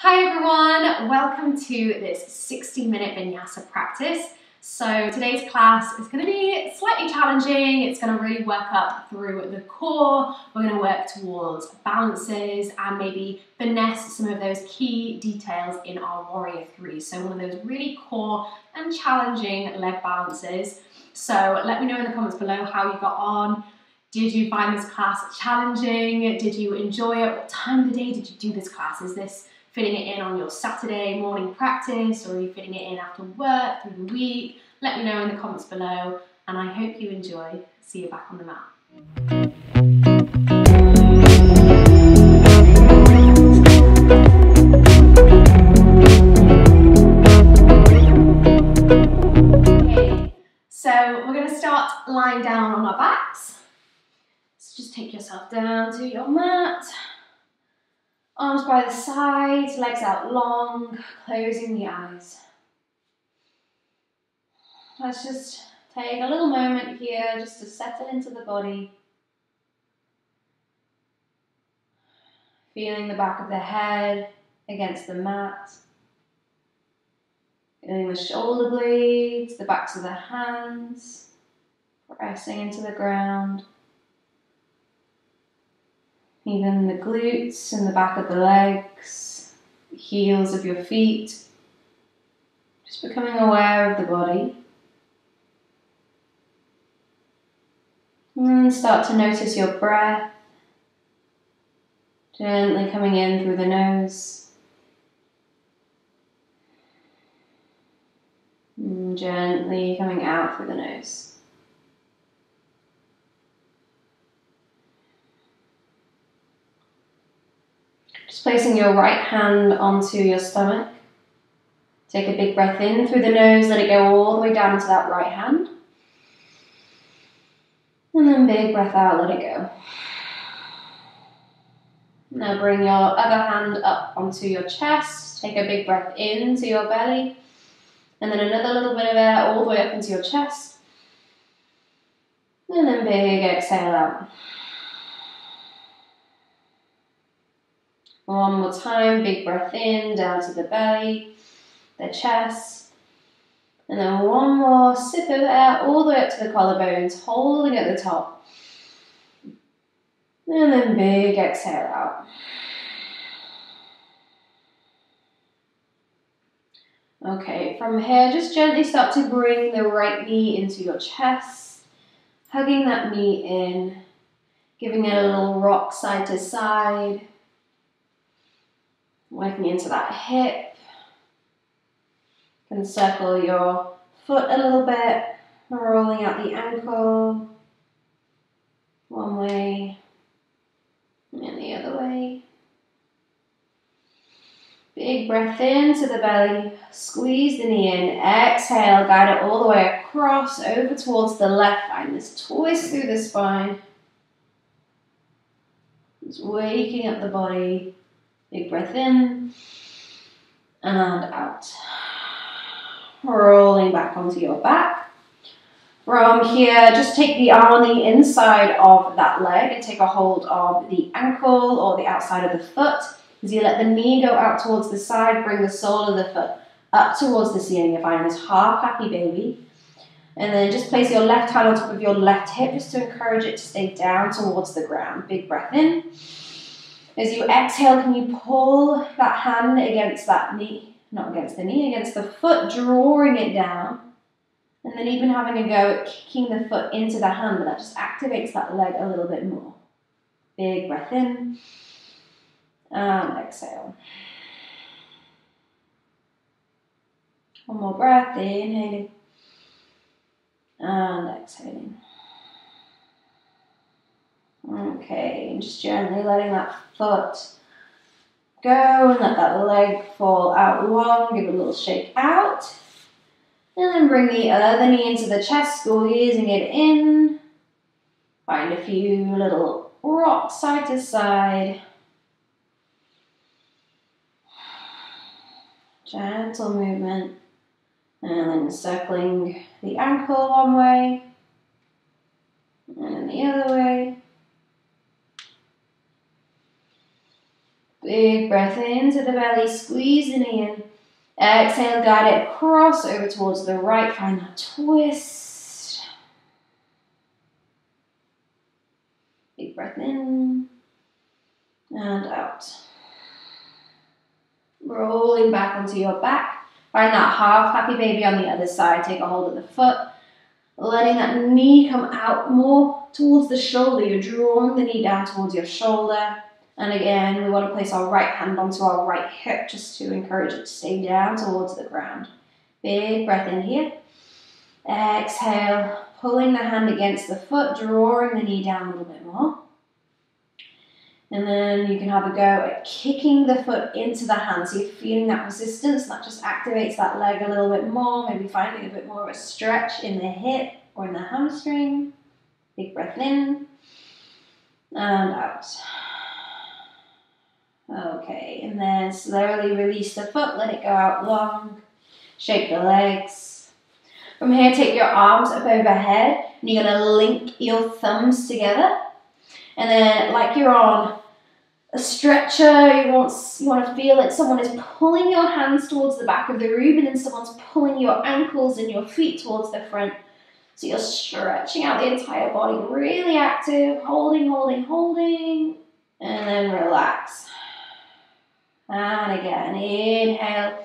Hi everyone, welcome to this 60-minute Vinyasa practice. So today's class is going to be slightly challenging. It's going to really work up through the core. We're going to work towards balances and maybe finesse some of those key details in our Warrior 3. So one of those really core and challenging leg balances. So let me know in the comments below how you got on. Did you find this class challenging? Did you enjoy it? What time of the day did you do this class? Is this fitting it in on your Saturday morning practice, or are you fitting it in after work, through the week? Let me know in the comments below, and I hope you enjoy. See you back on the mat. Okay, so we're going to start lying down on our backs. So just take yourself down to your mat. Arms by the sides, legs out long, closing the eyes. Let's just take a little moment here just to settle into the body. Feeling the back of the head against the mat. Feeling the shoulder blades, the backs of the hands, pressing into the ground. Even the glutes and the back of the legs, the heels of your feet. Just becoming aware of the body. And start to notice your breath. Gently coming in through the nose. And gently coming out through the nose. Just placing your right hand onto your stomach. Take a big breath in through the nose, let it go all the way down into that right hand. And then big breath out, let it go. Now bring your other hand up onto your chest. Take a big breath into your belly. And then another little bit of air all the way up into your chest. And then big exhale out. One more time, big breath in, down to the belly, the chest. And then one more sip of air all the way up to the collarbones, holding at the top. And then big exhale out. Okay, from here, just gently start to bring the right knee into your chest, hugging that knee in, giving it a little rock side to side. Working into that hip. You can circle your foot a little bit, rolling out the ankle. One way and the other way. Big breath into the belly, squeeze the knee in, exhale, guide it all the way across, over towards the left. Find this twist through the spine. Just waking up the body. Big breath in and out. Rolling back onto your back. From here, just take the arm on the inside of that leg and take a hold of the ankle or the outside of the foot. As you let the knee go out towards the side, bring the sole of the foot up towards the ceiling. You're finding this half happy baby. And then just place your left hand on top of your left hip just to encourage it to stay down towards the ground. Big breath in. As you exhale, can you pull that hand against that knee, not against the knee, against the foot, drawing it down. And then even having a go at kicking the foot into the hand, but that just activates that leg a little bit more. Big breath in and exhale. One more breath, inhaling and exhaling. Okay, and just gently letting that foot go and let that leg fall out long, give it a little shake out. And then bring the other knee into the chest, squeezing it in. Find a few little rocks side to side. Gentle movement. And then circling the ankle one way. And then the other way. Big breath into the belly, squeeze the knee in. Exhale, guide it across over towards the right. Find that twist. Big breath in and out. Rolling back onto your back. Find that half happy baby on the other side. Take a hold of the foot. Letting that knee come out more towards the shoulder. You're drawing the knee down towards your shoulder. And again, we want to place our right hand onto our right hip just to encourage it to stay down towards the ground. Big breath in here. Exhale, pulling the hand against the foot, drawing the knee down a little bit more. And then you can have a go at kicking the foot into the hand. So you're feeling that resistance, that just activates that leg a little bit more, maybe finding a bit more of a stretch in the hip or in the hamstring. Big breath in and out. Okay, and then slowly release the foot, let it go out long. Shake the legs. From here, take your arms up overhead, and you're going to link your thumbs together. And then, like you're on a stretcher, you want to feel like someone is pulling your hands towards the back of the room, and then someone's pulling your ankles and your feet towards the front. So you're stretching out the entire body, really active, holding, holding, holding, and then relax. And again, inhale,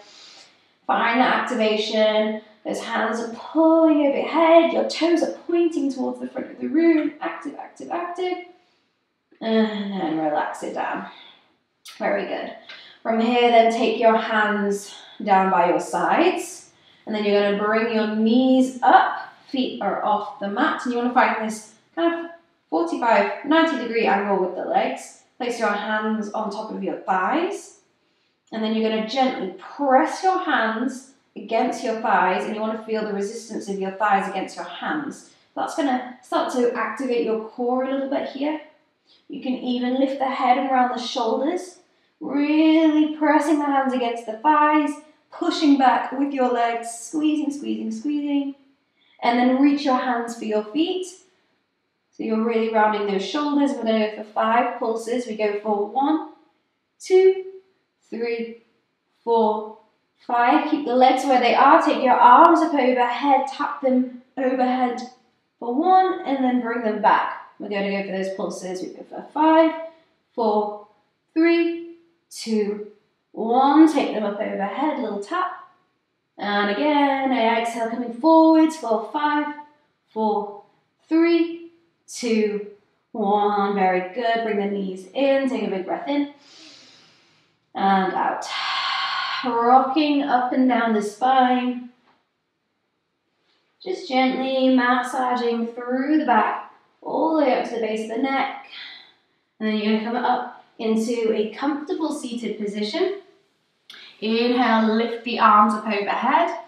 find the activation. Those hands are pulling overhead, your toes are pointing towards the front of the room. Active, active, active. And then relax it down. Very good. From here, then take your hands down by your sides. And then you're going to bring your knees up. Feet are off the mat. And you want to find this kind of 45, 90 degree angle with the legs. Place your hands on top of your thighs. And then you're going to gently press your hands against your thighs, and you want to feel the resistance of your thighs against your hands. That's going to start to activate your core a little bit here. You can even lift the head and around the shoulders, really pressing the hands against the thighs, pushing back with your legs, squeezing, squeezing, squeezing, and then reach your hands for your feet. So you're really rounding those shoulders. We're going to go for 5 pulses. We go for 1, 2, 3, 4, 5. Keep the legs where they are. Take your arms up overhead. Tap them overhead for 1 and then bring them back. We're going to go for those pulses. We go for 5, 4, 3, 2, 1. Take them up overhead. Little tap. And again, exhale, coming forwards for 5, 4, 3, 2, 1. Very good. Bring the knees in. Take a big breath in. And out. Rocking up and down the spine. Just gently massaging through the back, all the way up to the base of the neck. And then you're going to come up into a comfortable seated position. Inhale, lift the arms up overhead.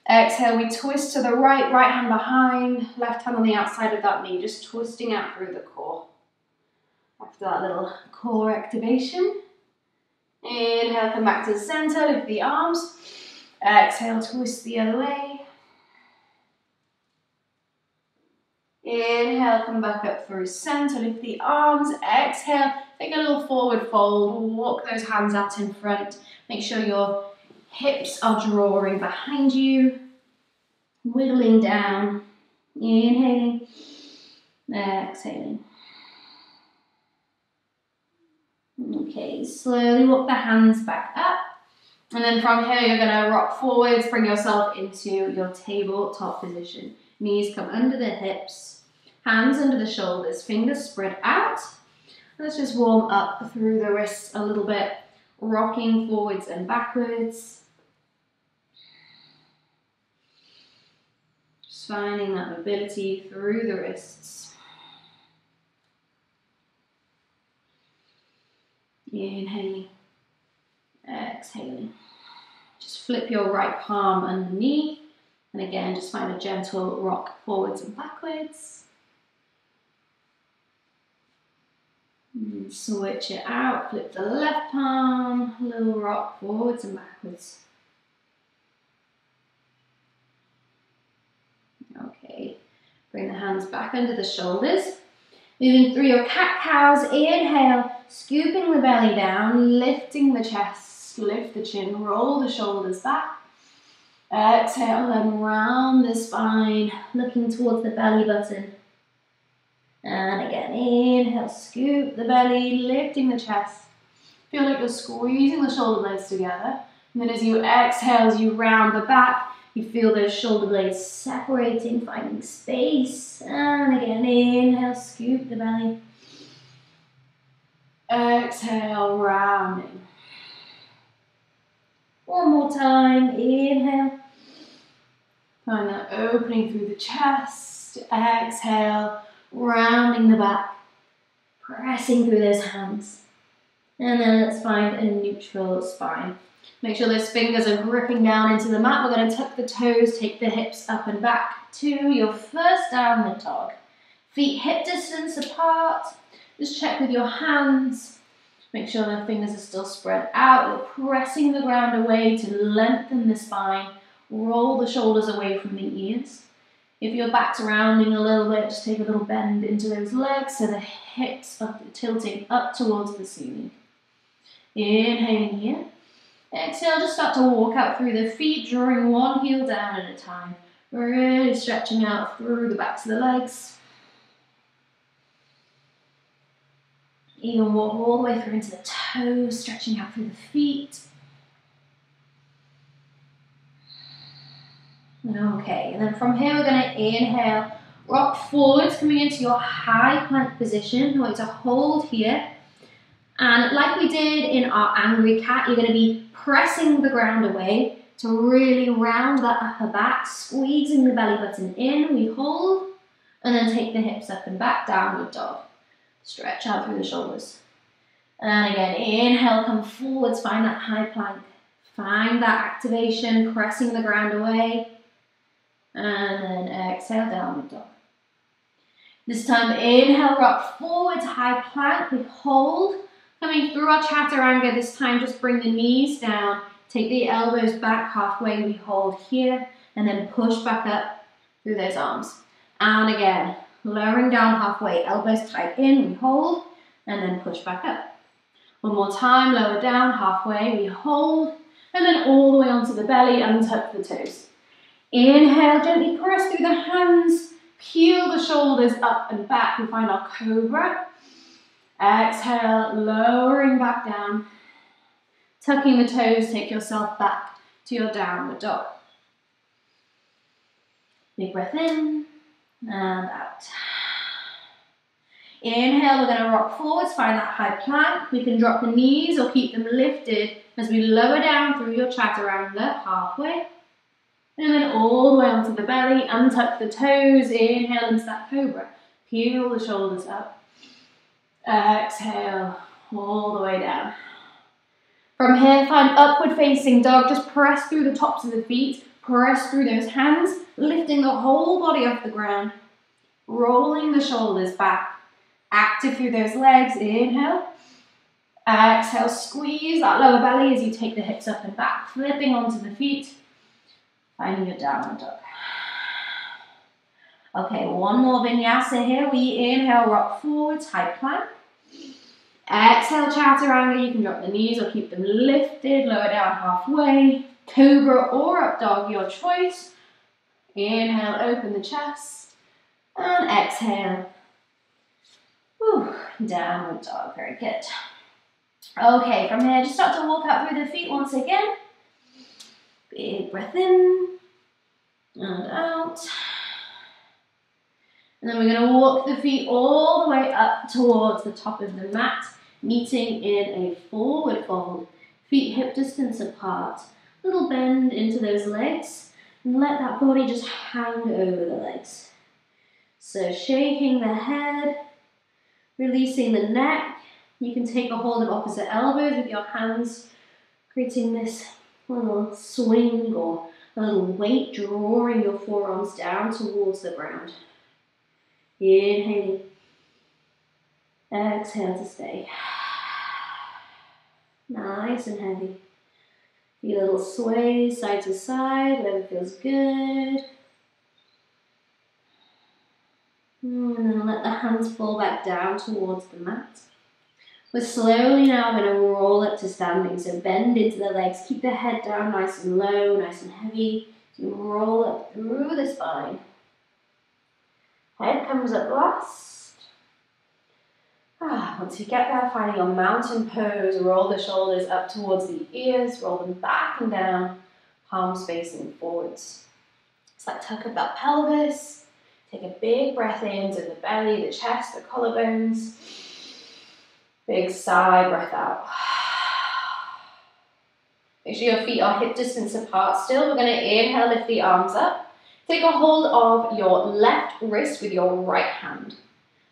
Exhale, we twist to the right, right hand behind, left hand on the outside of that knee, just twisting out through the core. After that little core activation. Inhale, come back to the center, lift the arms. Exhale, twist the other way. Inhale, come back up through center, lift the arms. Exhale, take a little forward fold, walk those hands out in front. Make sure your hips are drawing behind you. Wiggling down. Inhaling. Exhaling. Okay, slowly walk the hands back up. And then from here, you're going to rock forwards, bring yourself into your tabletop position. Knees come under the hips, hands under the shoulders, fingers spread out. Let's just warm up through the wrists a little bit, rocking forwards and backwards. Just finding that mobility through the wrists. Inhaling, exhaling. Just flip your right palm underneath. And again, just find a gentle rock forwards and backwards. And switch it out, flip the left palm, a little rock forwards and backwards. Okay, bring the hands back under the shoulders. Moving through your cat-cows, inhale, scooping the belly down, lifting the chest, lift the chin, roll the shoulders back. Exhale and round the spine, looking towards the belly button. And again, inhale, scoop the belly, lifting the chest. Feel like you're squeezing the shoulder blades together. And then as you exhale, as you round the back, you feel those shoulder blades separating, finding space. And again, inhale, scoop the belly. Exhale, rounding. One more time, inhale. Find that opening through the chest. Exhale, rounding the back. Pressing through those hands. And then let's find a neutral spine. Make sure those fingers are gripping down into the mat. We're going to tuck the toes, take the hips up and back to your first downward dog. Feet hip distance apart. Just check with your hands. Make sure the fingers are still spread out. You're pressing the ground away to lengthen the spine. Roll the shoulders away from the ears. If your back's rounding a little bit, just take a little bend into those legs so the hips are tilting up towards the ceiling. Inhaling here. Exhale, just start to walk out through the feet, drawing one heel down at a time. Really stretching out through the backs of the legs. Even walk all the way through into the toes, stretching out through the feet. Okay, and then from here we're going to inhale, rock forwards, coming into your high plank position. You're going to hold here. And like we did in our angry cat, you're going to be pressing the ground away to really round that upper back, squeezing the belly button in. We hold, and then take the hips up and back, downward dog. Stretch out through the shoulders. And again, inhale, come forwards, find that high plank. Find that activation, pressing the ground away. And then exhale, downward dog. This time, inhale, rock forwards, high plank. We hold. Coming through our chaturanga, this time just bring the knees down, take the elbows back halfway, we hold here, and then push back up through those arms. And again, lowering down halfway, elbows tight in, we hold, and then push back up. One more time, lower down halfway, we hold, and then all the way onto the belly, untuck the toes. Inhale, gently press through the hands, peel the shoulders up and back, we find our cobra. Exhale, lowering back down. Tucking the toes, take yourself back to your downward dog. Big breath in and out. Inhale, we're going to rock forwards, find that high plank. We can drop the knees or keep them lifted as we lower down through your chaturanga halfway. And then all the way onto the belly, untuck the toes, inhale into that cobra. Peel the shoulders up. Exhale, all the way down. From here, find upward facing dog. Just press through the tops of the feet. Press through those hands, lifting the whole body off the ground. Rolling the shoulders back. Active through those legs. Inhale. Exhale, squeeze that lower belly as you take the hips up and back. Flipping onto the feet. Finding your downward dog. Okay, one more vinyasa here. We inhale, rock forwards, high plank. Exhale, chaturanga. You can drop the knees or keep them lifted, lower down halfway. Cobra or up dog, your choice. Inhale, open the chest. And exhale. Whew, downward dog, very good. Okay, from here, just start to walk out through the feet once again. Big breath in and out. And then we're going to walk the feet all the way up towards the top of the mat, meeting in a forward fold. Feet hip distance apart. Little bend into those legs, and let that body just hang over the legs. So shaking the head, releasing the neck. You can take a hold of opposite elbows with your hands, creating this little swing or a little weight, drawing your forearms down towards the ground. Inhaling. Exhale to stay. Nice and heavy. Feel a little sway side to side, whatever feels good. And then let the hands fall back down towards the mat. We're slowly now going to roll up to standing, so bend into the legs, keep the head down nice and low, nice and heavy. You roll up through the spine. Head comes up last. Once you get there, finding your mountain pose, roll the shoulders up towards the ears, roll them back and down, palms facing forwards. It's like tuck up that pelvis. Take a big breath into the belly, the chest, the collarbones. Big sigh, breath out. Make sure your feet are hip distance apart still. We're going to inhale, lift the arms up. Take a hold of your left wrist with your right hand.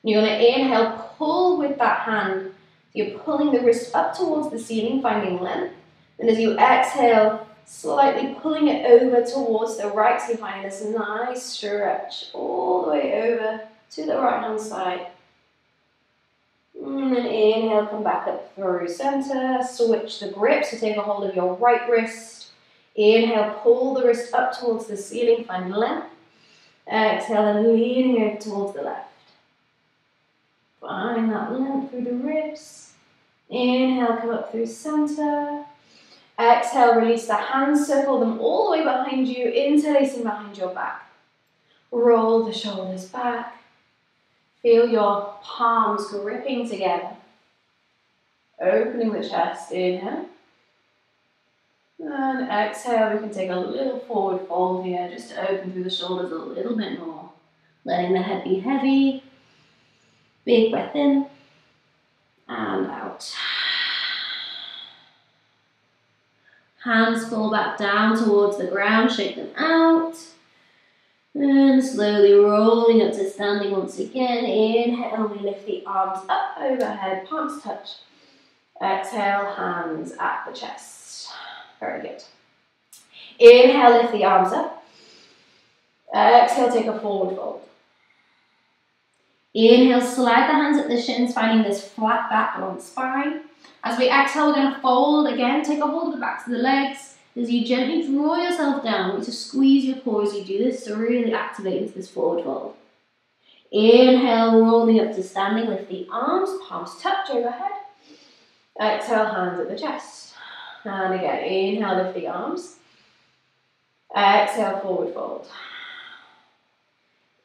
You're going to inhale, pull with that hand. You're pulling the wrist up towards the ceiling, finding length. And as you exhale, slightly pulling it over towards the right, so you're finding this nice stretch all the way over to the right hand side. And then inhale, come back up through center, switch the grip, so take a hold of your right wrist. Inhale, pull the wrist up towards the ceiling, find length. Exhale, and leaning over towards the left. Find that length through the ribs. Inhale, come up through center. Exhale, release the hands, circle them all the way behind you, interlacing behind your back. Roll the shoulders back. Feel your palms gripping together. Opening the chest, inhale. And exhale, we can take a little forward fold here, just to open through the shoulders a little bit more. Letting the head be heavy. Big breath in and out. Hands fall back down towards the ground, shake them out. And slowly rolling up to standing once again. Inhale, we lift the arms up overhead, palms touch. Exhale, hands at the chest. Very good. Inhale, lift the arms up. Exhale, take a forward fold. Inhale, slide the hands at the shins, finding this flat back along the spine. As we exhale, we're going to fold again. Take a hold of the backs of the legs. As you gently draw yourself down, to squeeze your core as you do this to really activate into this forward fold. Inhale, rolling up to standing, lift the arms, palms touch overhead. Exhale, hands at the chest. And again, inhale, lift the arms. Exhale, forward fold.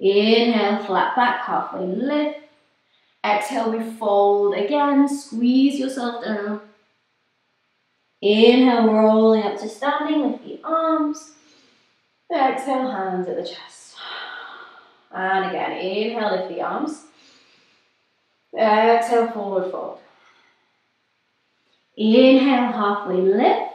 Inhale, flat back, halfway lift. Exhale, we fold again, squeeze yourself down. Inhale, rolling up to standing, lift the arms. Exhale, hands at the chest. And again, inhale, lift the arms. Exhale, forward fold. Inhale, halfway lift.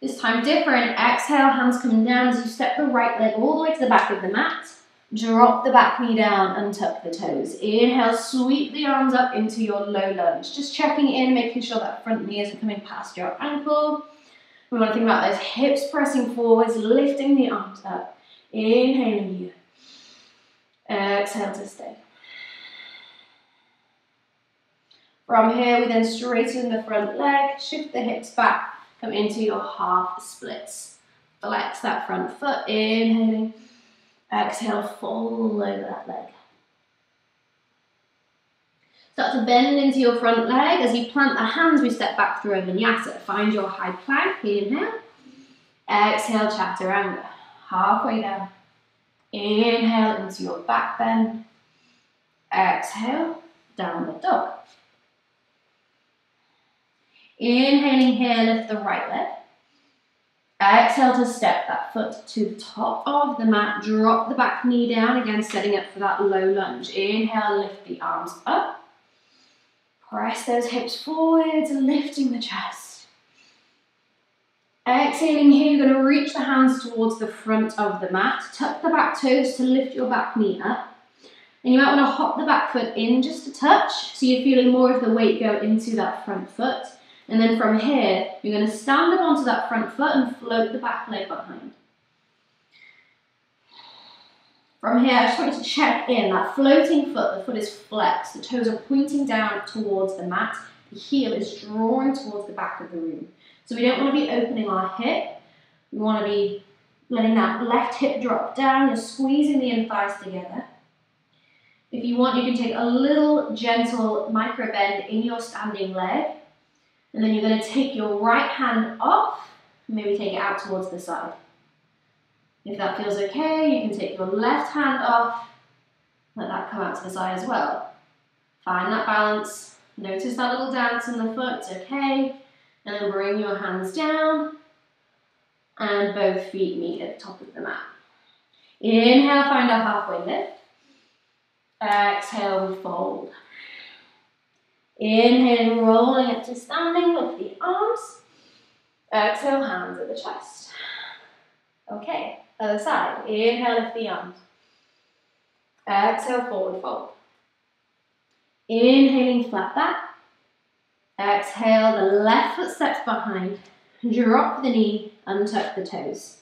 This time different. Exhale, hands come down as you step the right leg all the way to the back of the mat. Drop the back knee down and tuck the toes. Inhale, sweep the arms up into your low lunge. Just checking in, making sure that front knee isn't coming past your ankle. We want to think about those hips pressing forwards, lifting the arms up. Inhaling here. Exhale to stay. From here, we then straighten the front leg, shift the hips back, come into your half splits. Flex that front foot, inhaling. Exhale, fold over that leg. Start to bend into your front leg. As you plant the hands, we step back through a vinyasa. Find your high plank, inhale. Exhale, chaturanga. Halfway down. Inhale into your back bend. Exhale, downward dog. Inhaling here, lift the right leg. Exhale to step that foot to the top of the mat. Drop the back knee down, again setting up for that low lunge. Inhale, lift the arms up. Press those hips forwards, lifting the chest. Exhaling here, you're going to reach the hands towards the front of the mat. Tuck the back toes to lift your back knee up. And you might want to hop the back foot in just a touch, so you're feeling more of the weight go into that front foot. And then from here, you're going to stand up onto that front foot and float the back leg behind. From here, I just want you to check in. That floating foot, the foot is flexed. The toes are pointing down towards the mat. The heel is drawing towards the back of the room. So we don't want to be opening our hip. We want to be letting that left hip drop down. You're squeezing the inner thighs together. If you want, you can take a little gentle micro bend in your standing leg, and then you're going to take your right hand off, maybe take it out towards the side. If that feels okay, you can take your left hand off, let that come out to the side as well. Find that balance, notice that little dance in the foot, it's okay, and then bring your hands down, and both feet meet at the top of the mat. Inhale, find a halfway lift. Exhale, we fold. Inhaling, rolling up to standing, lift the arms. Exhale, hands at the chest. Okay, other side. Inhale, lift the arms. Exhale, forward fold. Inhaling, flat back. Exhale, the left foot steps behind. Drop the knee, untuck the toes.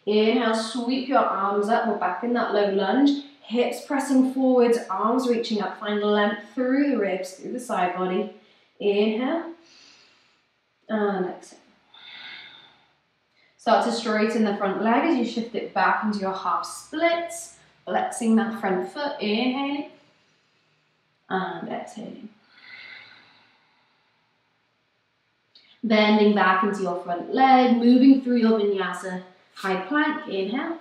Inhale, sweep your arms up. We're back in that low lunge. Hips pressing forwards, arms reaching up. Find length through the ribs, through the side body. Inhale. And exhale. Start to straighten the front leg as you shift it back into your half splits. Flexing that front foot. Inhaling. And exhaling. Bending back into your front leg, moving through your vinyasa. High plank, inhale.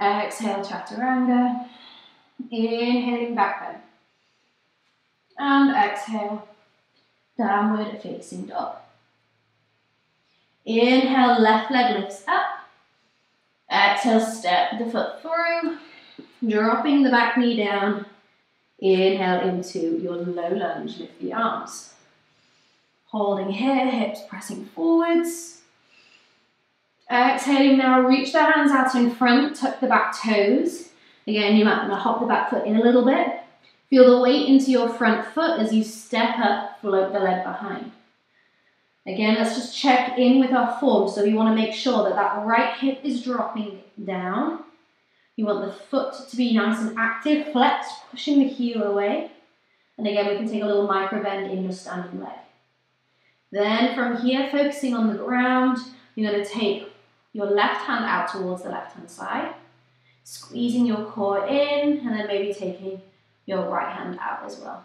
Exhale, chaturanga. Inhaling, back bend. And exhale, downward facing dog. Inhale, left leg lifts up. Exhale, step the foot through. Dropping the back knee down. Inhale into your low lunge, lift the arms. Holding here, hips pressing forwards. Exhaling now, reach the hands out in front, tuck the back toes. Again, you might want to hop the back foot in a little bit. Feel the weight into your front foot as you step up, float the leg behind. Again, let's just check in with our form. So we want to make sure that that right hip is dropping down. You want the foot to be nice and active, flexed, pushing the heel away. And again, we can take a little micro bend in your standing leg. Then from here, focusing on the ground, you're going to take your left hand out towards the left hand side, squeezing your core in, and then maybe taking your right hand out as well.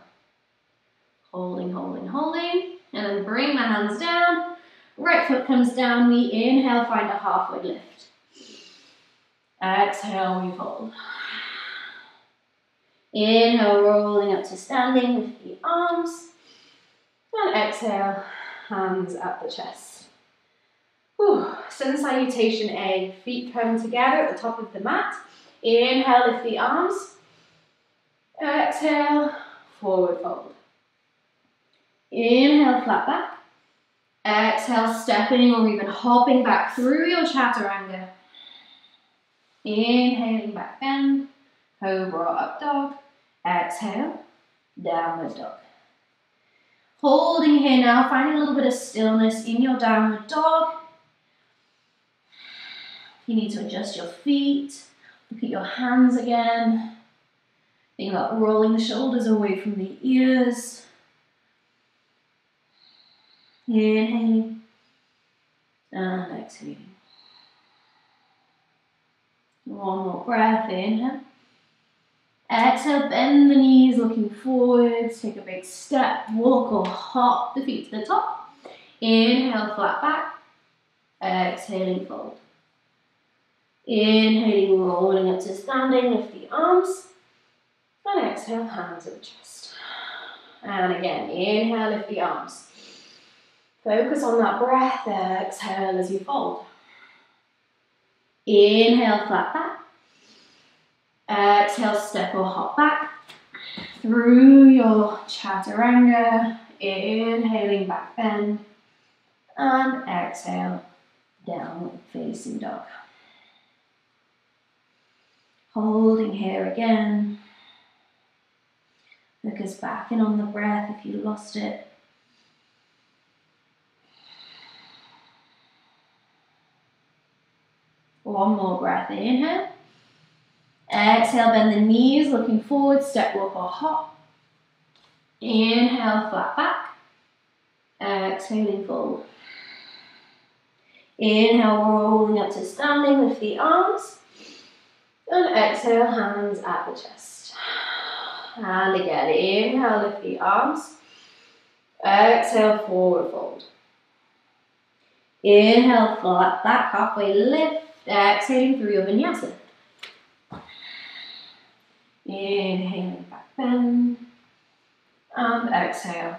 Holding, holding, holding, and then bring the hands down. Right foot comes down, we inhale, find a halfway lift. Exhale, we fold. Inhale, rolling up to standing, lift the arms. And exhale, hands at the chest. Sun Salutation A, feet come together at the top of the mat. Inhale, lift the arms. Exhale, forward fold. Inhale, flat back. Exhale, stepping or even hopping back through your chaturanga. Inhaling, back bend. Cobra or up dog. Exhale, downward dog. Holding here now, finding a little bit of stillness in your downward dog. You need to adjust your feet, look at your hands again. Think about rolling the shoulders away from the ears. Inhaling and exhaling. One more breath, inhale. Exhale, bend the knees, looking forwards. Take a big step, walk or hop the feet to the top. Inhale, flat back. Exhaling, fold. Inhaling, rolling up to standing, lift the arms. And exhale, hands at the chest. And again, inhale, lift the arms. Focus on that breath, exhale as you fold. Inhale, flat back. Exhale, step or hop back. Through your chaturanga, inhaling, back bend. And exhale, downward facing dog. Holding here again. Focus back in on the breath if you lost it. One more breath, inhale. Exhale, bend the knees, looking forward, step, walk or hop. Inhale, flat back. Exhaling, fold. Inhale, rolling up to standing, lift the arms. And exhale, hands at the chest. And again, inhale, lift the arms. Exhale, forward fold. Inhale, flat back, halfway lift. Exhaling through your vinyasa. Inhaling, back bend. And exhale,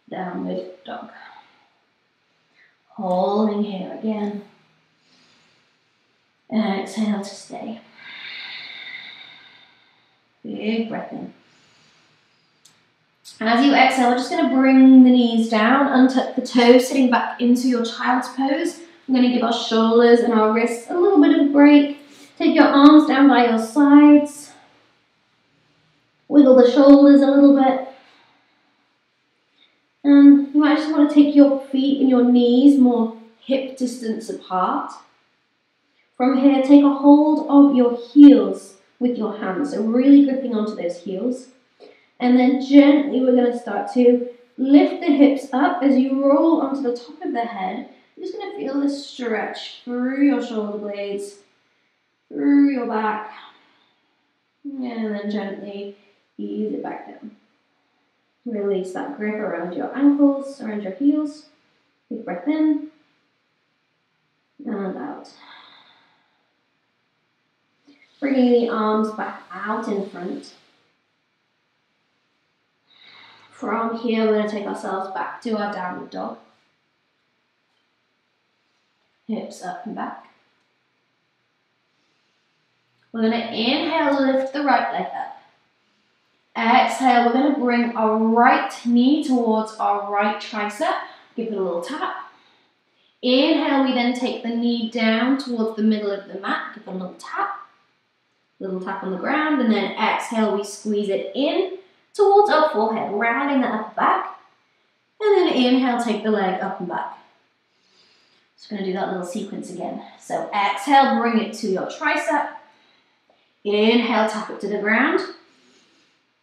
downward dog. Holding here again. Exhale to stay. Big breath in. As you exhale, we're just going to bring the knees down, untuck the toes, sitting back into your child's pose. I'm going to give our shoulders and our wrists a little bit of a break. Take your arms down by your sides. Wiggle the shoulders a little bit. And you might just want to take your feet and your knees more hip distance apart. From here, take a hold of your heels with your hands, so really gripping onto those heels. And then gently we're going to start to lift the hips up as you roll onto the top of the head. You're just going to feel this stretch through your shoulder blades, through your back, and then gently ease it back down. Release that grip around your ankles, around your heels. Big breath in and out. Bringing the arms back out in front. From here, we're going to take ourselves back to our downward dog. Hips up and back. We're going to inhale, lift the right leg up. Exhale, we're going to bring our right knee towards our right tricep. Give it a little tap. Inhale, we then take the knee down towards the middle of the mat. Give it a little tap. Little tap on the ground, and then exhale, we squeeze it in towards our forehead, rounding that upper back. And then inhale, take the leg up and back. Just going to do that little sequence again. So exhale, bring it to your tricep. Inhale, tap it to the ground.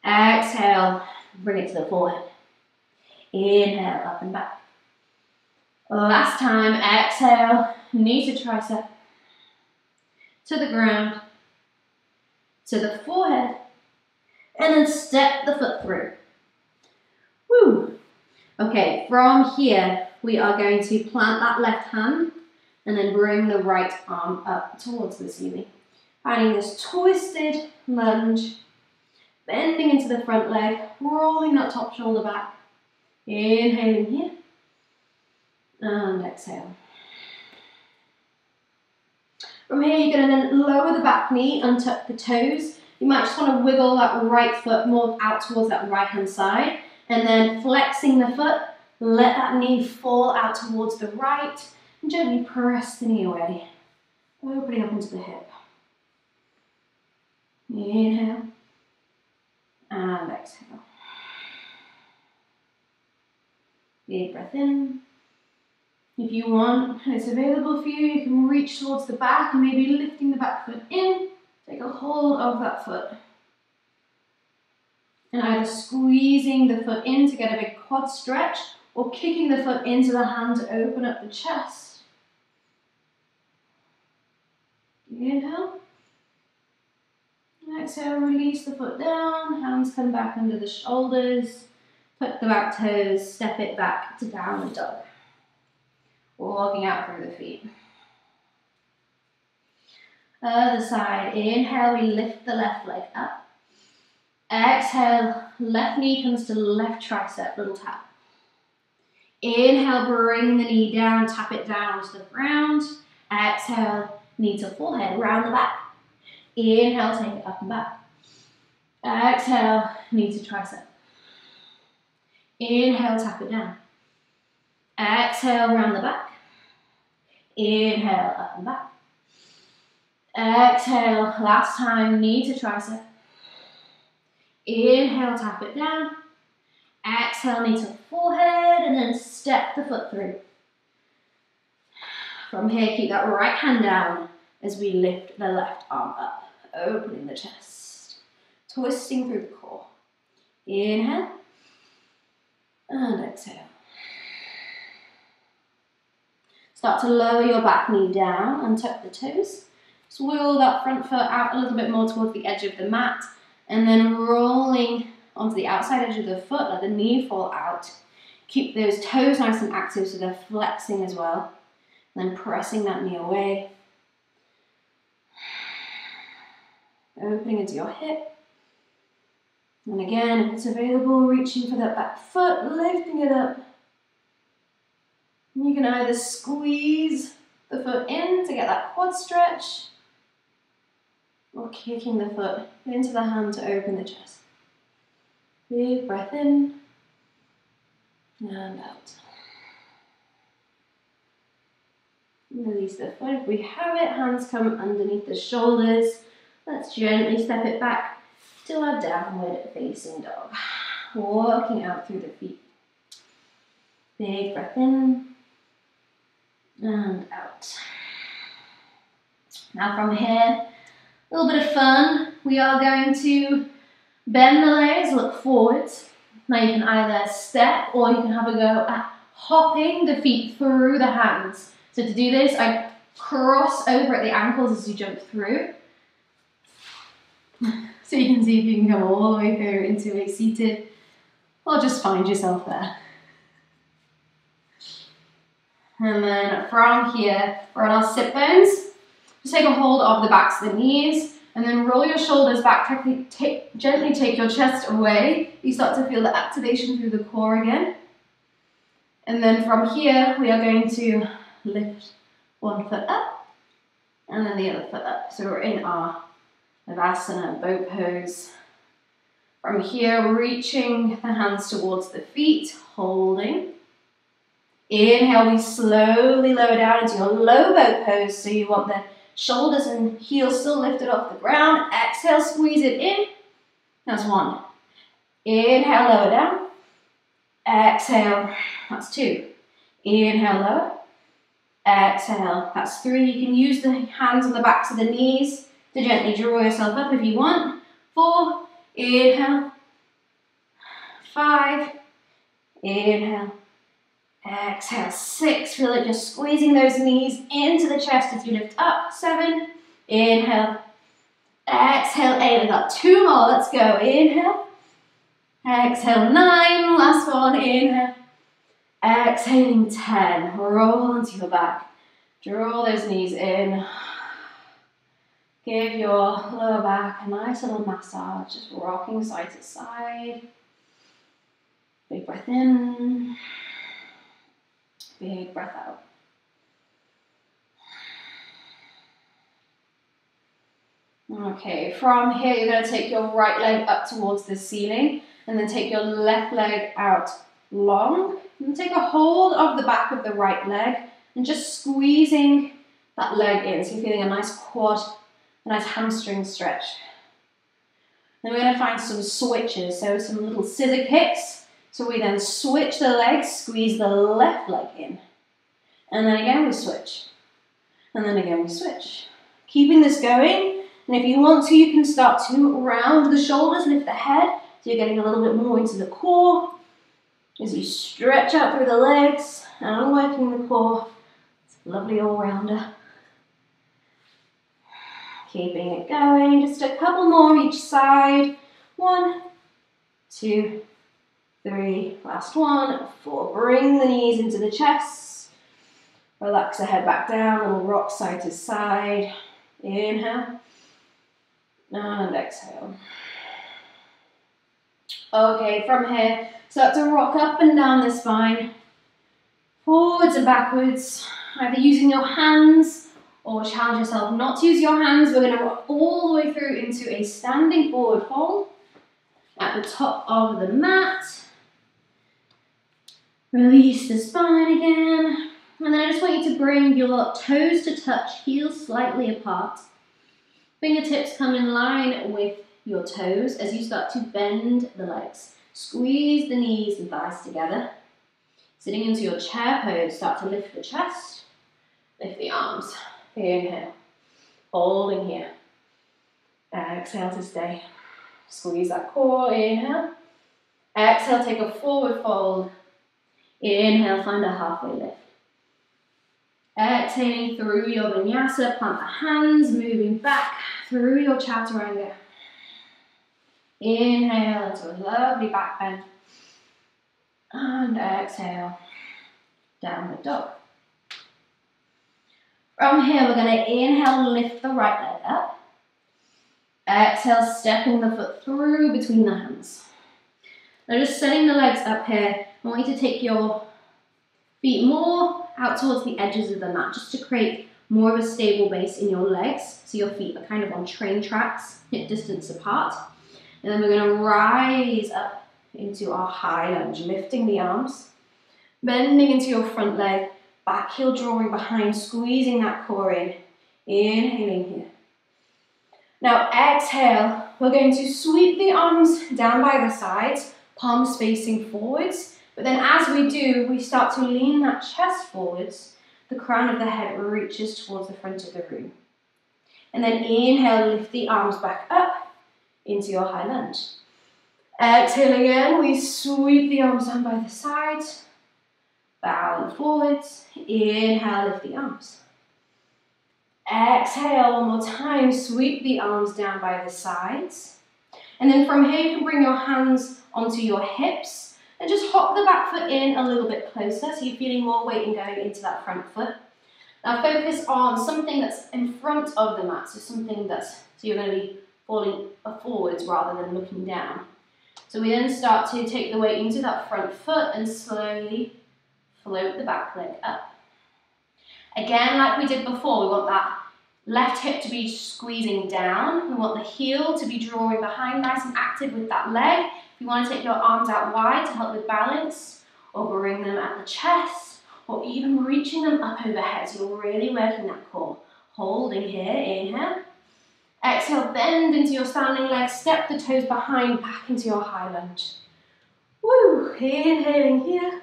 Exhale, bring it to the forehead. Inhale, up and back. Last time, exhale, knee to tricep, to the ground, to the forehead, and then step the foot through. Woo! Okay, from here, we are going to plant that left hand and then bring the right arm up towards the ceiling. Finding this twisted lunge, bending into the front leg, rolling that top shoulder back. Inhaling here, and exhale. From here, you're going to then lower the back knee, untuck the toes. You might just want to wiggle that right foot more out towards that right hand side, and then flexing the foot, let that knee fall out towards the right, and gently press the knee away, opening up into the hip. Inhale, and exhale. Big breath in. If you want, and it's available for you, you can reach towards the back and maybe lifting the back foot in. Take a hold of that foot. And either squeezing the foot in to get a big quad stretch, or kicking the foot into the hand to open up the chest. Inhale. Exhale, release the foot down, hands come back under the shoulders, tuck the back toes, step it back to downward dog. Walking out through the feet. Other side, inhale, we lift the left leg up. Exhale, left knee comes to left tricep, little tap. Inhale, bring the knee down, tap it down to the ground. Exhale, knee to forehead, round the back. Inhale, take it up and back. Exhale, knee to tricep. Inhale, tap it down. Exhale, round the back. Inhale, up and back. Exhale, last time, knee to tricep. Inhale, tap it down. Exhale, knee to forehead, and then step the foot through. From here, keep that right hand down as we lift the left arm up, opening the chest, twisting through the core. Inhale, and exhale. Start to lower your back knee down and tuck the toes. Just wiggle that front foot out a little bit more towards the edge of the mat, And then rolling onto the outside edge of the foot, let the knee fall out. Keep those toes nice and active so they're flexing as well. And then pressing that knee away. Opening into your hip. And again, if it's available, reaching for that back foot, lifting it up. And you can either squeeze the foot in to get that quad stretch, or kicking the foot into the hand to open the chest. Big breath in and out. Release the foot if we have it. Hands come underneath the shoulders. Let's gently step it back to our downward facing dog. Walking out through the feet. Big breath in and out. Now from here, a little bit of fun. We are going to bend the legs, look forwards. Now you can either step or you can have a go at hopping the feet through the hands. So to do this, I cross over at the ankles as you jump through. So you can see if you can go all the way through into a seated, or just find yourself there. And then from here, we're on our sit bones. Just take a hold of the backs of the knees, and then roll your shoulders back. Gently take your chest away. You start to feel the activation through the core again. And then from here, we are going to lift one foot up, and then the other foot up. So we're in our Shavasana, boat pose. From here, reaching the hands towards the feet, holding. Inhale, we slowly lower down into your low boat pose. So you want the shoulders and heels still lifted off the ground. Exhale, squeeze it in. That's one. Inhale, lower down. Exhale, that's two. Inhale, lower. Exhale, that's three. You can use the hands on the backs of the knees to gently draw yourself up if you want. 4, inhale. 5, inhale. Exhale, 6. Feel like you're squeezing those knees into the chest as you lift up. 7, inhale. Exhale, 8. We've got 2 more. Let's go. Inhale. Exhale, 9. Last one. Inhale. Exhaling, 10. Roll onto your back. Draw those knees in. Give your lower back a nice little massage, just rocking side to side. Big breath in. Big breath out. Okay, from here you're going to take your right leg up towards the ceiling and then take your left leg out long. And take a hold of the back of the right leg and just squeezing that leg in. So you're feeling a nice quad, a nice hamstring stretch. Then we're going to find some switches, so some little scissor kicks. So we then switch the legs, squeeze the left leg in. And then again we switch. And then again we switch. Keeping this going, and if you want to, you can start to round the shoulders, lift the head, so you're getting a little bit more into the core. As you stretch out through the legs, and working the core. It's a lovely all-rounder. Keeping it going, just a couple more each side. 1, 2, 3, last one, 4. Bring the knees into the chest. Relax the head back down, little rock side to side. Inhale. And exhale. Okay, from here, start to rock up and down the spine. Forwards and backwards, either using your hands or challenge yourself not to use your hands. We're going to rock all the way through into a standing forward fold at the top of the mat. Release the spine again. And then I just want you to bring your toes to touch, heels slightly apart. Fingertips come in line with your toes as you start to bend the legs. Squeeze the knees and thighs together. Sitting into your chair pose, start to lift the chest, lift the arms. Inhale, holding here. Exhale to stay. Squeeze that core, inhale. Exhale, take a forward fold. Inhale, find a halfway lift. Exhaling through your Vinyasa, plant the hands, moving back through your Chaturanga. Inhale into a lovely back bend. And exhale, downward dog. From here, we're going to inhale, lift the right leg up. Exhale, stepping the foot through between the hands. Now just setting the legs up here, I want you to take your feet more out towards the edges of the mat, just to create more of a stable base in your legs, so your feet are kind of on train tracks, hip distance apart. And then we're going to rise up into our high lunge, lifting the arms, bending into your front leg, back heel drawing behind, squeezing that core in, inhaling here. Now exhale, we're going to sweep the arms down by the sides, palms facing forwards, but then as we do, we start to lean that chest forwards, the crown of the head reaches towards the front of the room. And then inhale, lift the arms back up into your high lunge. Exhale again, we sweep the arms down by the sides, bowing forwards, inhale, lift the arms. Exhale, one more time, sweep the arms down by the sides. And then from here, you can bring your hands onto your hips and just hop the back foot in a little bit closer, so you're feeling more weight in going into that front foot. Now focus on something that's in front of the mat, so you're going to be falling forwards rather than looking down. So we then start to take the weight into that front foot and slowly float the back leg up. Again, like we did before, we want that left hip to be squeezing down. We want the heel to be drawing behind, nice and active with that leg. If you want to take your arms out wide to help with balance, or bring them at the chest, or even reaching them up overhead. So you're really working that core. Holding here, inhale. Exhale, bend into your standing leg, step the toes behind, back into your high lunge. Woo, inhaling here.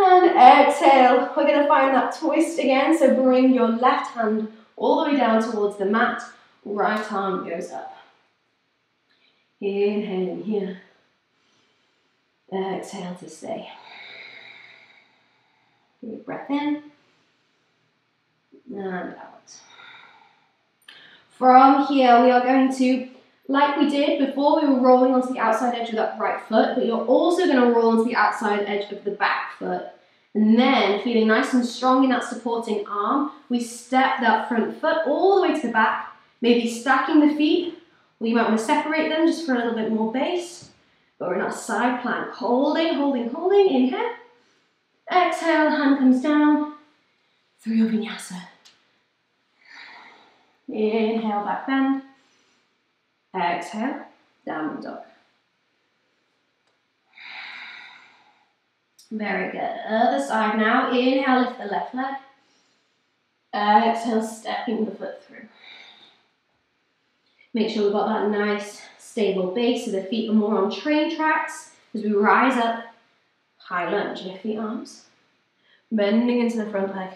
And exhale, we're going to find that twist again, so bring your left hand all the way down towards the mat, right arm goes up. Inhaling here, exhale to stay. Deep breath in, and out. From here, we are going to, like we did before, we were rolling onto the outside edge of that right foot, but you're also going to roll onto the outside edge of the back foot. And then, feeling nice and strong in that supporting arm, we step that front foot all the way to the back, maybe stacking the feet, or you might want to separate them just for a little bit more base. But we're in our side plank, holding, holding, holding, inhale. Exhale, hand comes down through your vinyasa. Inhale, back bend. Exhale, downward dog. Very good. Other side now. Inhale, lift the left leg. Exhale, stepping the foot through. Make sure we've got that nice, stable base so the feet are more on train tracks. As we rise up, high lunge, lift the arms. Bending into the front leg.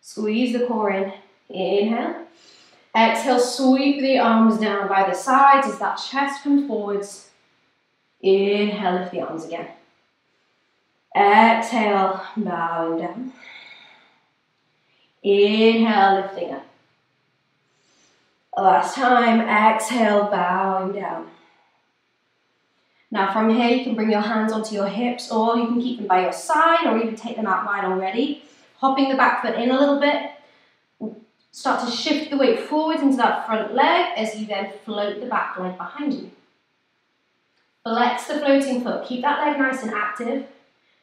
Squeeze the core in. Inhale. Exhale, sweep the arms down by the sides as that chest comes forwards. Inhale, lift the arms again. Exhale, bowing down. Inhale, lifting up. Last time, exhale, bowing down. Now from here, you can bring your hands onto your hips, or you can keep them by your side, or even take them out wide already. Hopping the back foot in a little bit. Start to shift the weight forward into that front leg as you then float the back leg behind you. Flex the floating foot. Keep that leg nice and active.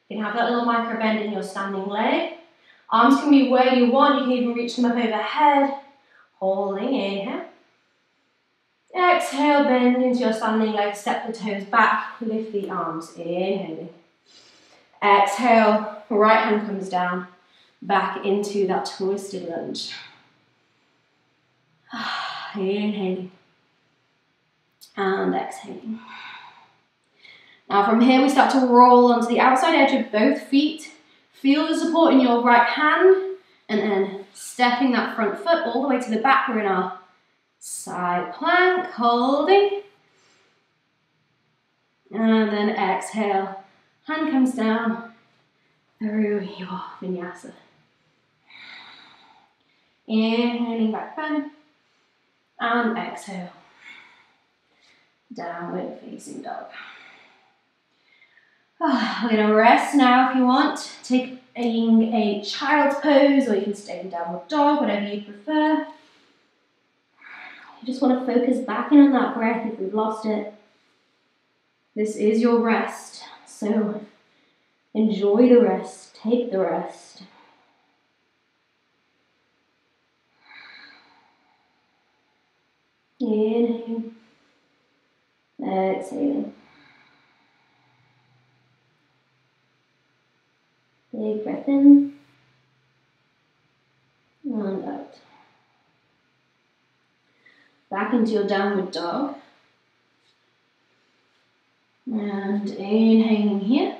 You can have that little micro bend in your standing leg. Arms can be where you want. You can even reach them up overhead. Holding, inhale. Exhale, bend into your standing leg. Step the toes back. Lift the arms. Inhaling. Exhale, right hand comes down. Back into that twisted lunge. Inhaling. And exhaling. Now from here we start to roll onto the outside edge of both feet. Feel the support in your right hand and then stepping that front foot all the way to the back. We're in our side plank, holding. And then exhale. Hand comes down through your vinyasa. Inhaling back bend and exhale. Downward facing dog. We're going to rest now if you want. Taking a child's pose, or you can stay in downward dog, whatever you prefer. You just want to focus back in on that breath if we've lost it. This is your rest, so enjoy the rest, take the rest. Inhaling, exhaling. Big breath in and out. Back into your downward dog. And inhaling here.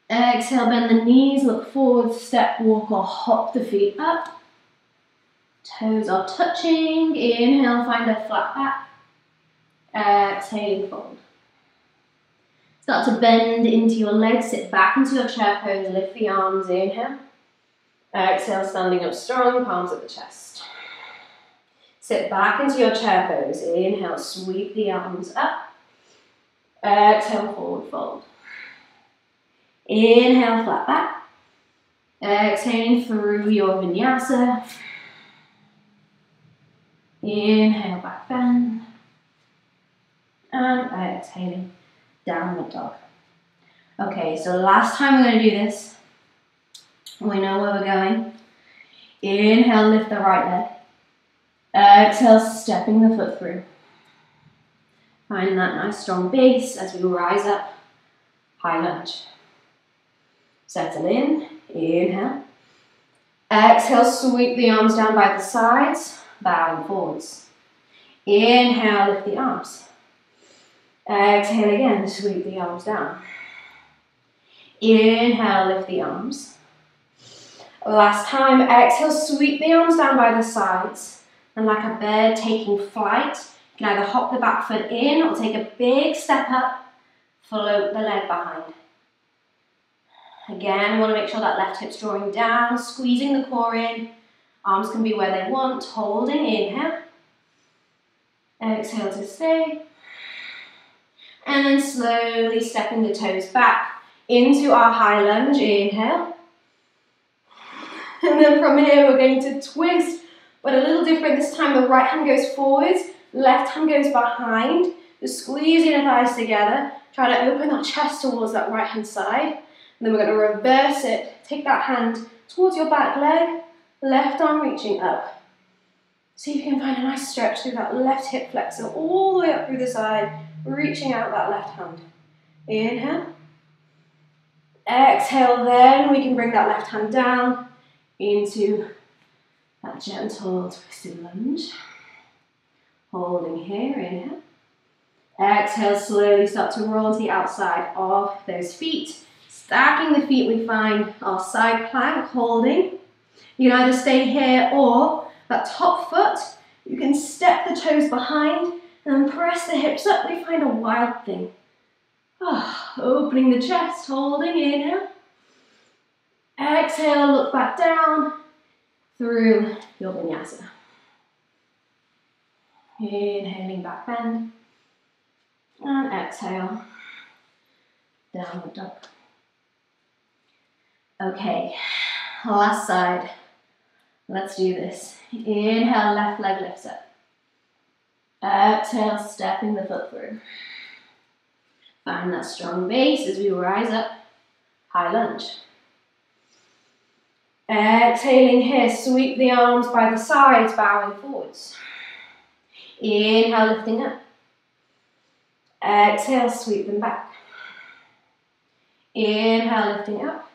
Exhale, bend the knees, look forward, step, walk or hop the feet up. Toes are touching. Inhale, find a flat back. Exhaling, fold. Start to bend into your legs, sit back into your chair pose, lift the arms, inhale. Exhale, standing up strong, palms at the chest. Sit back into your chair pose, inhale, sweep the arms up. Exhale, forward fold. Inhale, flat back. Exhaling through your Vinyasa. Inhale, back bend. And exhaling, downward dog. Okay, so last time we're going to do this. We know where we're going. Inhale, lift the right leg. Exhale, stepping the foot through. Find that nice strong base as we rise up. High lunge. Settle in. Inhale. Exhale, sweep the arms down by the sides. Bowing forwards. Inhale, lift the arms. Exhale again, sweep the arms down. Inhale, lift the arms. Last time, exhale, sweep the arms down by the sides. And like a bird taking flight, you can either hop the back foot in or take a big step up, float the leg behind. Again, we want to make sure that left hip's drawing down, squeezing the core in. Arms can be where they want, holding, inhale. Exhale to stay. And then slowly stepping the toes back into our high lunge, inhale. And then from here we're going to twist, but a little different. This time the right hand goes forwards, left hand goes behind. Just squeezing the thighs together. Try to open that chest towards that right hand side. And then we're going to reverse it. Take that hand towards your back leg, left arm reaching up. See if you can find a nice stretch through that left hip flexor all the way up through the side, reaching out that left hand. Inhale. Exhale, then we can bring that left hand down into that gentle twisted lunge. Holding here, inhale. Exhale, slowly start to roll to the outside of those feet. Stacking the feet, we find our side plank, holding. You can either stay here or that top foot, you can step the toes behind and then press the hips up. We find a wild thing. Opening the chest, holding, inhale. Exhale, look back down through your Vinyasa. Inhaling, back bend. And exhale, downward dog. Okay, last side. Let's do this. Inhale, left leg lifts up. Exhale, stepping the foot through. Find that strong base as we rise up. High lunge. Exhaling here, sweep the arms by the sides, bowing forwards. Inhale, lifting up. Exhale, sweep them back. Inhale, lifting up.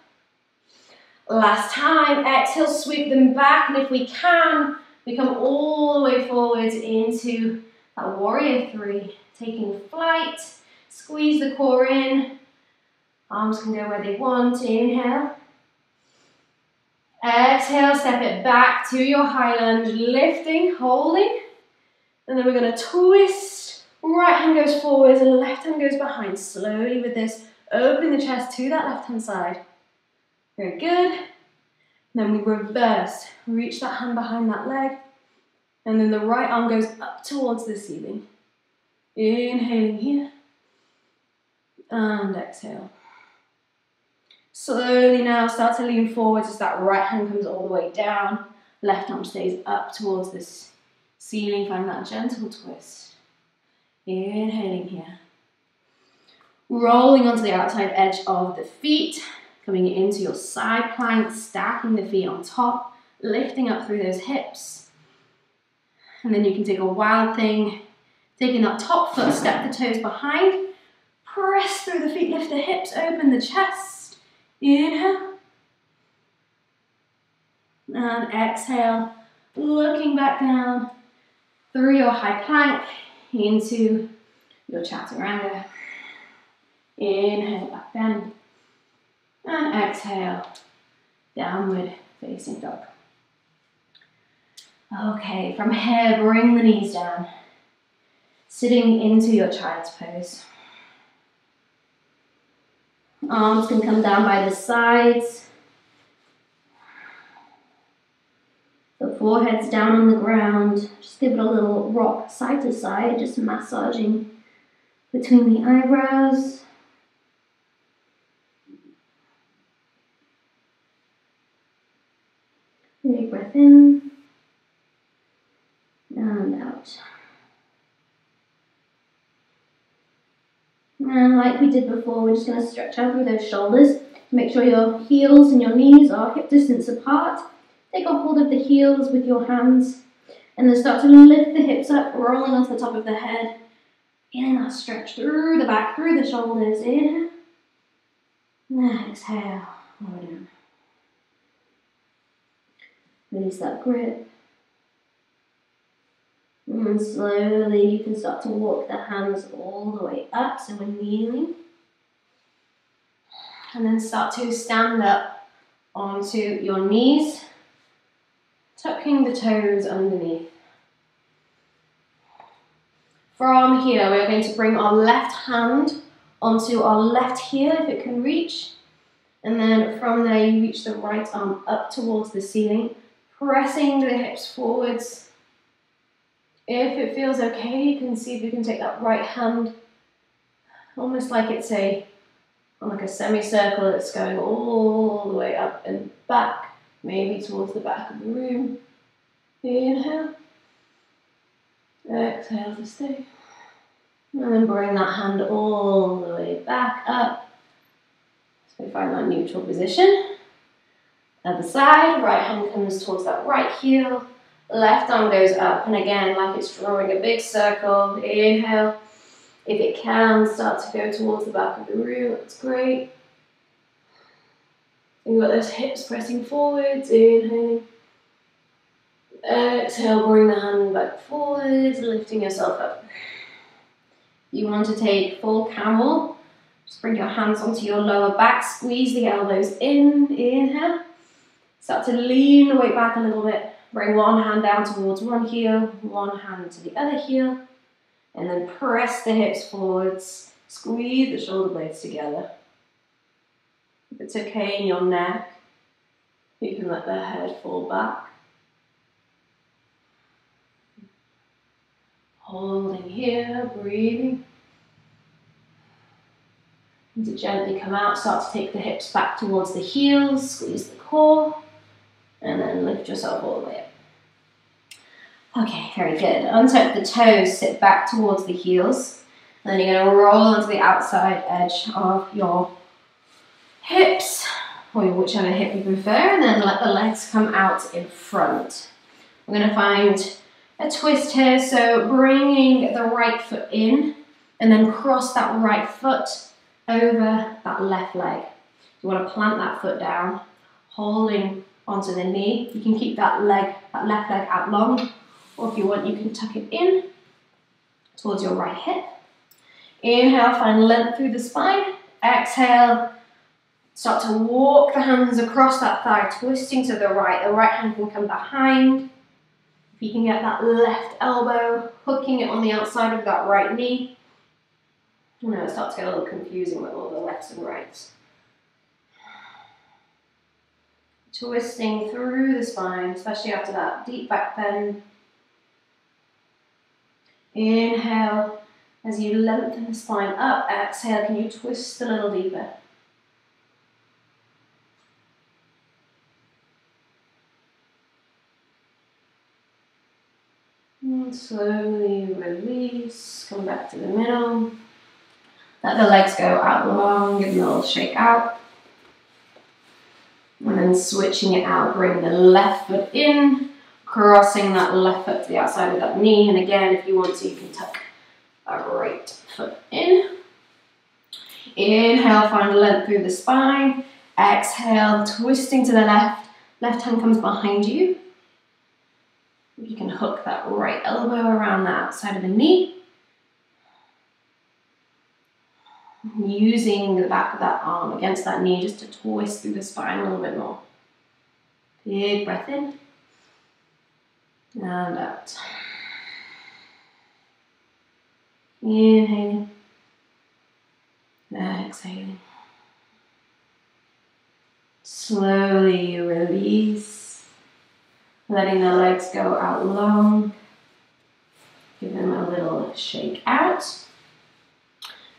Last time, exhale, sweep them back, and if we can, we come all the way forwards into that warrior three, taking flight, squeeze the core in, arms can go where they want, inhale. Exhale, step it back to your high lunge, lifting, holding, and then we're going to twist, right hand goes forwards and left hand goes behind, slowly with this, opening the chest to that left hand side. Very good. And then we reverse. Reach that hand behind that leg. And then the right arm goes up towards the ceiling. Inhaling here. And exhale. Slowly now start to lean forwards as that right hand comes all the way down. Left arm stays up towards this ceiling. Find that gentle twist. Inhaling here. Rolling onto the outside edge of the feet. Coming into your side plank. Stacking the feet on top. Lifting up through those hips. And then you can take a wild thing. Taking that top foot, step the toes behind. Press through the feet, lift the hips, open the chest. Inhale. And exhale. Looking back down through your high plank into your chaturanga. Inhale, back bend. And exhale, downward facing dog. Okay, from here, bring the knees down. Sitting into your child's pose. Arms can come down by the sides. The forehead's down on the ground. Just give it a little rock side to side, just massaging between the eyebrows. Big breath in and out. And like we did before, we're just going to stretch out through those shoulders. Make sure your heels and your knees are hip distance apart. Take a hold of the heels with your hands. And then start to lift the hips up, rolling onto the top of the head. Inhale, stretch through the back, through the shoulders. Inhale. And exhale. Lower down. Release that grip. And slowly you can start to walk the hands all the way up, so we're kneeling. And then start to stand up onto your knees, tucking the toes underneath. From here, we're going to bring our left hand onto our left heel if it can reach. And then from there, you reach the right arm up towards the ceiling, pressing the hips forwards. If it feels okay, you can see if you can take that right hand, almost like it's like a semicircle that's going all the way up and back, maybe towards the back of the room. Inhale. Exhale to stay. And then bring that hand all the way back up. So find that neutral position. Other side, right hand comes towards that right heel. Left arm goes up, and again, like it's drawing a big circle. Inhale. If it can, start to go towards the back of the room. That's great. You've got those hips pressing forwards. Inhaling. Exhale, bring the hand back forwards, lifting yourself up. You want to take full camel. Just bring your hands onto your lower back. Squeeze the elbows in. Inhale. Start to lean the weight back a little bit. Bring one hand down towards one heel, one hand to the other heel, and then press the hips forwards, squeeze the shoulder blades together. If it's okay in your neck, you can let the head fall back. Holding here, breathing. And to gently come out, start to take the hips back towards the heels, squeeze the core, and then lift yourself all the way up. Okay, very good. Untuck the toes, sit back towards the heels. And then you're going to roll onto the outside edge of your hips, or whichever hip you prefer, and then let the legs come out in front. We're going to find a twist here, so bringing the right foot in, and then cross that right foot over that left leg. You want to plant that foot down, holding onto the knee. You can keep that left leg out long, or if you want, you can tuck it in towards your right hip. Inhale, find length through the spine. Exhale, start to walk the hands across that thigh, twisting to the right. The right hand can come behind. If you can get that left elbow, hooking it on the outside of that right knee. I know it starts to get a little confusing with all the lefts and rights. Twisting through the spine, especially after that deep back bend. Inhale, As you lengthen the spine up, exhale, can you twist a little deeper? And slowly release, come back to the middle. Let the legs go out long, give them a little shake out. And then switching it out, bring the left foot in, crossing that left foot to the outside of that knee. And again, if you want to, you can tuck that right foot in. Inhale, find length through the spine. Exhale, twisting to the left. Left hand comes behind you. You can hook that right elbow around the outside of the knee. Using the back of that arm against that knee just to twist through the spine a little bit more. Big breath in. And out. Inhaling. Exhaling. Slowly release. Letting the legs go out long. Give them a little shake out.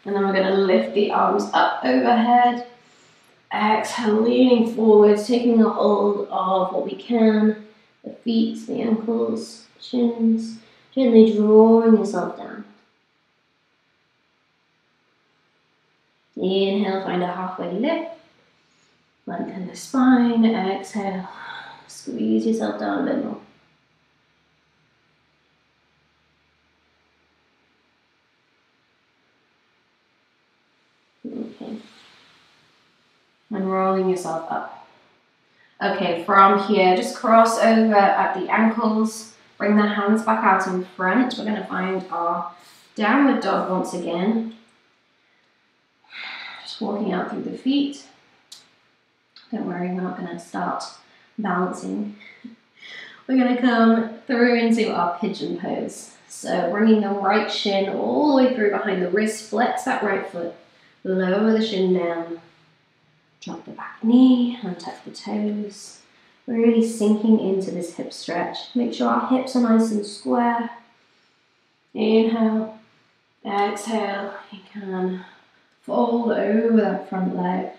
And then we're going to lift the arms up overhead. Exhale, leaning forwards, taking a hold of what we can. The feet, the ankles, shins. Gently drawing yourself down. Inhale, find a halfway lift. Lengthen the spine. Exhale, squeeze yourself down a bit more. Okay. And rolling yourself up. Okay, from here, just cross over at the ankles. Bring the hands back out in front. We're going to find our downward dog once again. Just walking out through the feet. Don't worry, we're not going to start balancing. We're going to come through into our pigeon pose. So bringing the right shin all the way through behind the wrist. Flex that right foot. Lower the shin down. Drop the back knee, untuck the toes. Really sinking into this hip stretch. Make sure our hips are nice and square. Inhale. Exhale. You can fold over that front leg.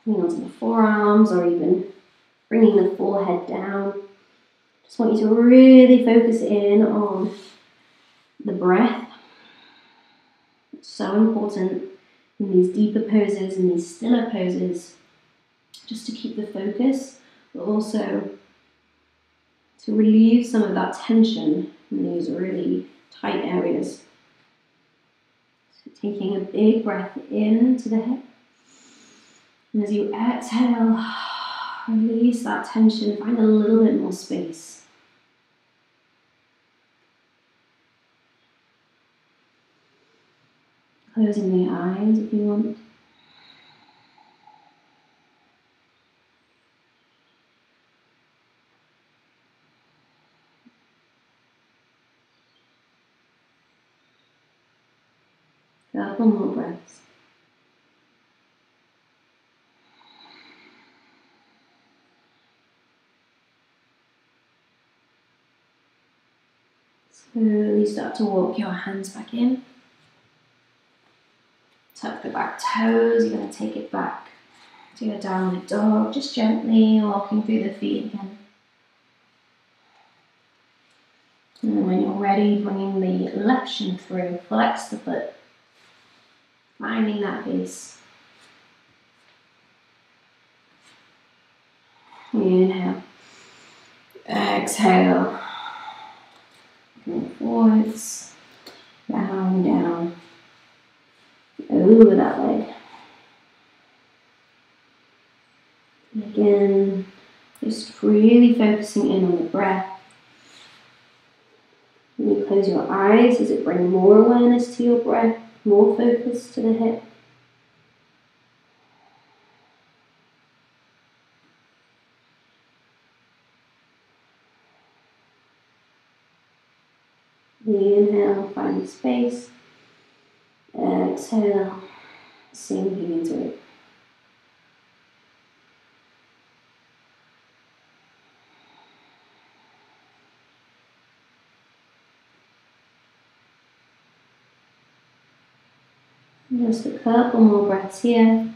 Lean onto the forearms or even bringing the forehead down. Just want you to really focus in on the breath. It's so important in these deeper poses and these stiller poses, just to keep the focus, but also to relieve some of that tension in these really tight areas. So taking a big breath into the hip, and as you exhale, release that tension, find a little bit more space. Closing the eyes if you want. Couple more breaths. Slowly start to walk your hands back in. Tuck the back toes, you're going to take it back to your downward dog, just gently walking through the feet again. And then when you're ready, bringing the left shin through, flex the foot, finding that base. Inhale, exhale, go forwards, down, down. Over that leg. And again, just really focusing in on the breath. And you close your eyes, does it bring more awareness to your breath, more focus to the hip? Inhale, find the space. Exhale, sinking into it. Just a couple more breaths here.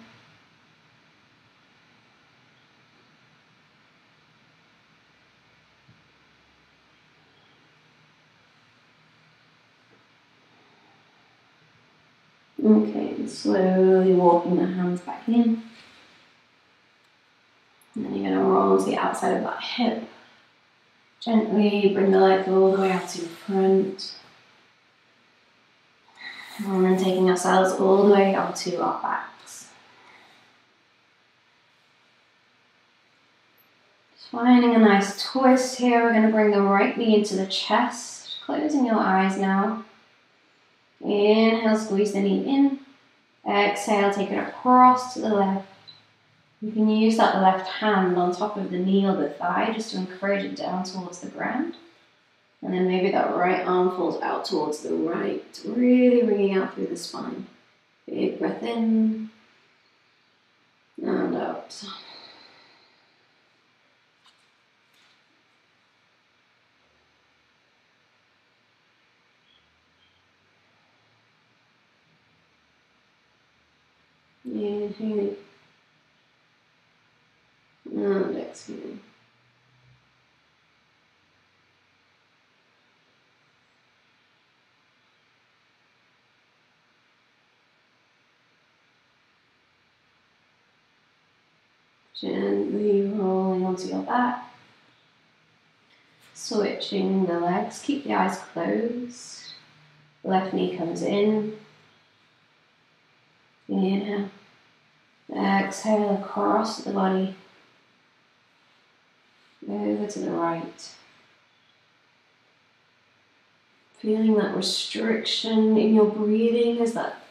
Okay, and slowly walking the hands back in. And then you're going to roll to the outside of that hip. Gently bring the legs all the way out to the front. And then taking ourselves all the way onto our backs. Just finding a nice twist here. We're going to bring the right knee into the chest. Closing your eyes now. Inhale, squeeze the knee in. Exhale, take it across to the left. You can use that left hand on top of the knee or the thigh just to encourage it down towards the ground. And then maybe that right arm falls out towards the right, really bringing out through the spine. Big breath in and out. Inhale and exhale. Gently rolling onto your back. Switching the legs, keep the eyes closed. Left knee comes in. Inhale. Exhale across the body. Over to the right. Feeling that restriction in your breathing as that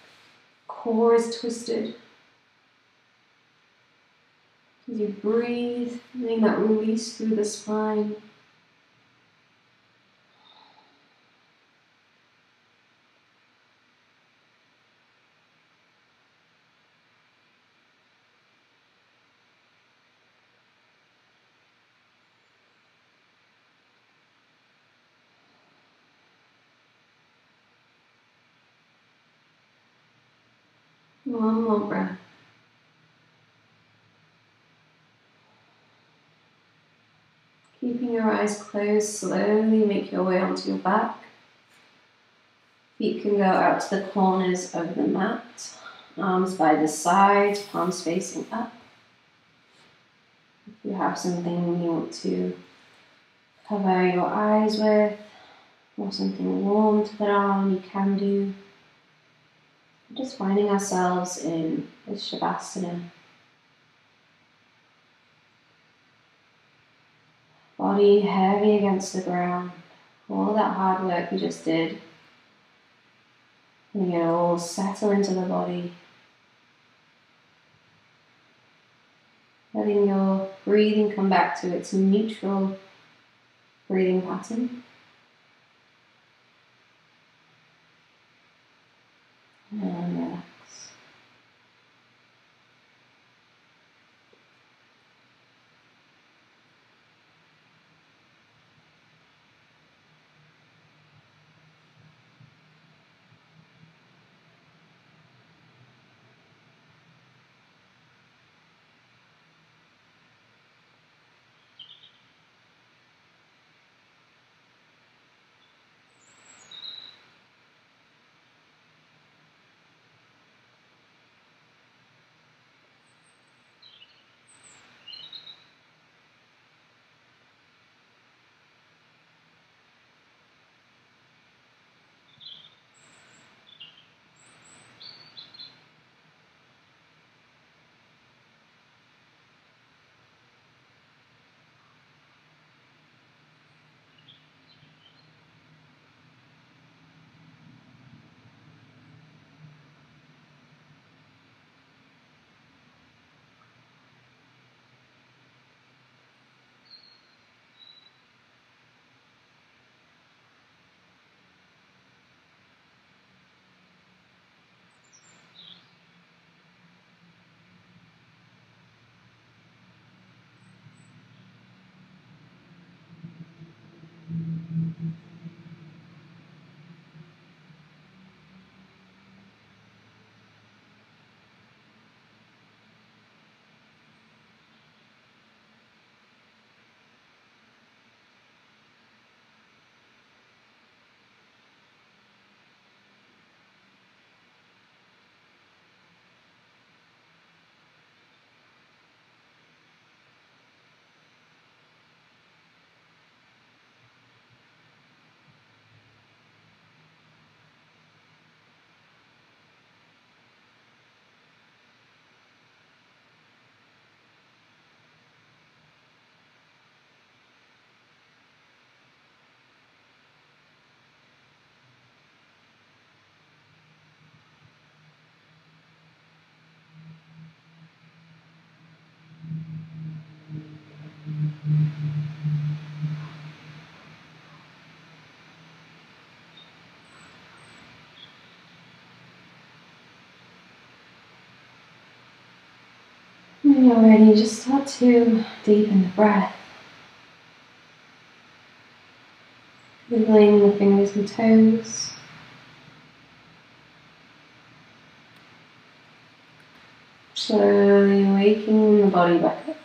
core is twisted. As you breathe, feeling that release through the spine. One more breath. Keeping your eyes closed, slowly make your way onto your back. Feet can go out to the corners of the mat. Arms by the sides, palms facing up. If you have something you want to cover your eyes with, or something warm to put on, you can do. Just finding ourselves in this Shavasana. Body heavy against the ground. All that hard work we just did. Letting it all settle into the body. Letting your breathing come back to its neutral breathing pattern. And relax. When you're ready, just start to deepen the breath. Wiggling the fingers and toes. Slowly waking the body back up.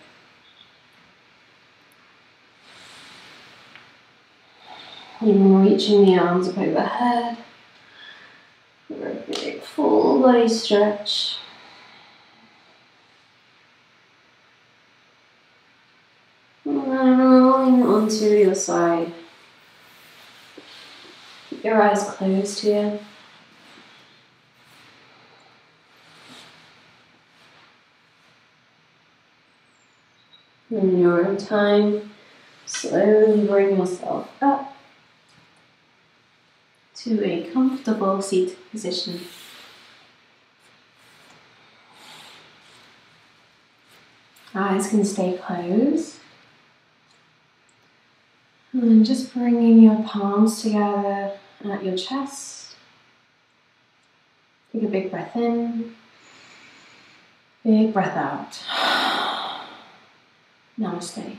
Even reaching the arms up overhead for a big full body stretch. And then rolling onto your side. Keep your eyes closed here. In your own time, slowly bring yourself up to a comfortable seated position. Eyes can stay closed. And just bringing your palms together at your chest. Take a big breath in, big breath out. Namaste.